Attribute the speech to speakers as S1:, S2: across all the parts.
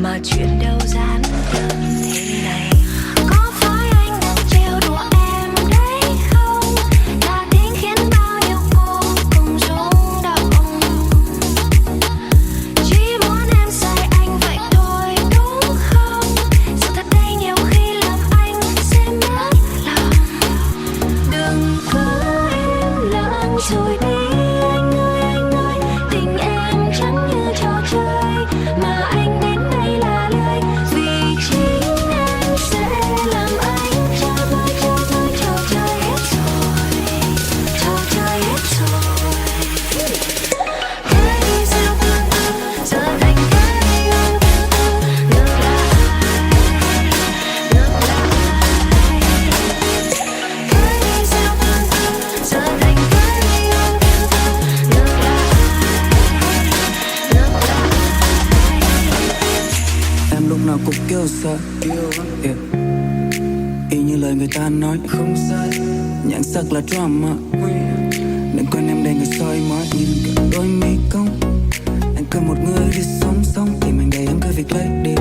S1: mà chuyện đâu giản đơn thế này. Có phải anh đang trêu đùa em đấy không? Thà thính khiến bao nhiêu cô cùng rung động. Chỉ muốn em say anh vậy thôi đúng không? Sự thật đây nhiều khi làm anh sẽ mất lòng. Đừng cứ im lặng rồi đi anh ơi, tình em chẳng như trò chơi mà anh đến đây là lười. Vì chính em sẽ làm anh trò chơi hết rồi, trò chơi hết rồi. Thế đi sao tương tư giờ thành cái yêu tương tư, ngược lại, ngược lại. Thế đi sao tương tư giờ thành cái yêu tương tư, ngược lại, ngược lại.
S2: Em lúc nào cũng kêu sợ, yeah. Y như lời người ta nói không sai, nhan sắc là drama. Đừng quên em để người soi mói nhìn cả đôi mi cong. Anh cần một người đi song song thì mình để em cứ việc lấy đi,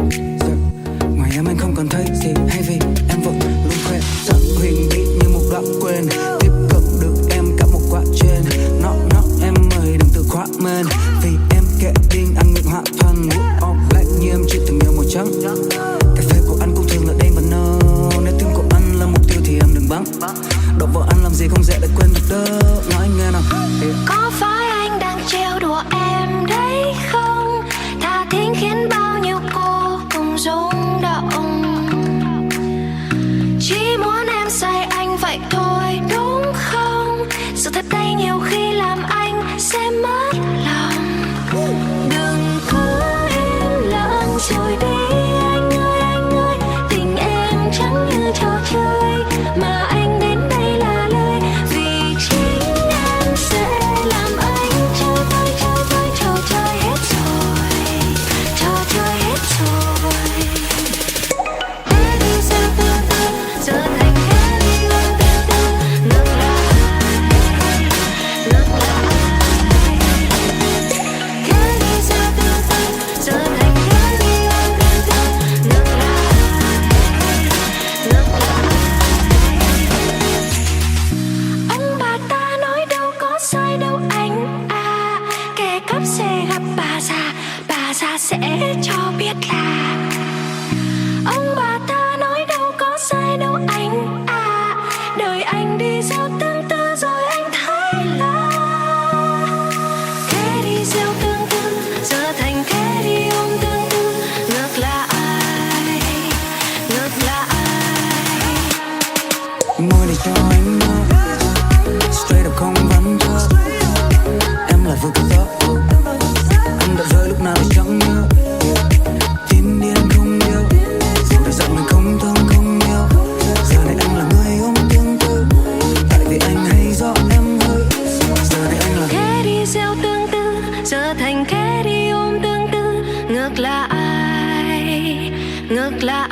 S2: yeah. Ngoài em anh không còn thấy gì hay vì em vẫn luôn khoe sắc huyền bí như một đoạn quên. Tiếp cận được em cả một quá trên. Nó em ơi đừng tự khóa men. Vì em kệ điên ăn ngược hạ thân. Wood all black như em chỉ từng yêu màu trắng. Cà phê của anh cũng thường là đen và nâu. Nếu tim của anh là mục tiêu thì em đừng bắn. Đọc vào anh làm gì không dễ để quên được đâu. Nói anh nghe nào, yeah.
S1: Có phải anh đang trêu đùa em đấy không? Thà thính khiến bao nhiêu cô cùng rung động. Chỉ muốn em say anh vậy thôi đúng không? Sự thật đây nhiều khi làm anh sẽ mất lòng. Đừng cứ im lặng rồi đi anh ơi, tình em chẳng như trò chơi mà anh đến đây là lười. Vì chính em sẽ làm anh trò chơi hết rồi, trò chơi hết rồi. Thế đi sao tương tư giờ thành cái yêu tương tư, ngược lại, ngược lại. Thế đi sao tương tư giờ thành cái yêu tương tư, ngược lại, ngược lại. Ông bà ta nói đâu có sai đâu anh à, kẻ cắp sẽ gặp bà già sẽ cho biết là. Ông bà ta nói đâu có sai đâu anh à, đời anh đi gieo tương tư rồi anh thấy là. Thế đi gieo tương tư giờ thành thế đi ôm tương tư, ngược lại, ngược lại.
S2: Môi để cho anh mơ, straight up không vắn thơ. Em là vực gió, anh đã rơi lúc nào thì chẳng nhớ. Tin đi anh không yêu, dù đã dặn mình không thương không yêu. Giờ này anh là người ôm tương tư, tại vì anh hay do em hơi. Giờ này anh là
S1: Thế đi gieo tương tư giờ thành thế đi ôm tương tư, ngược lại, ngược lại.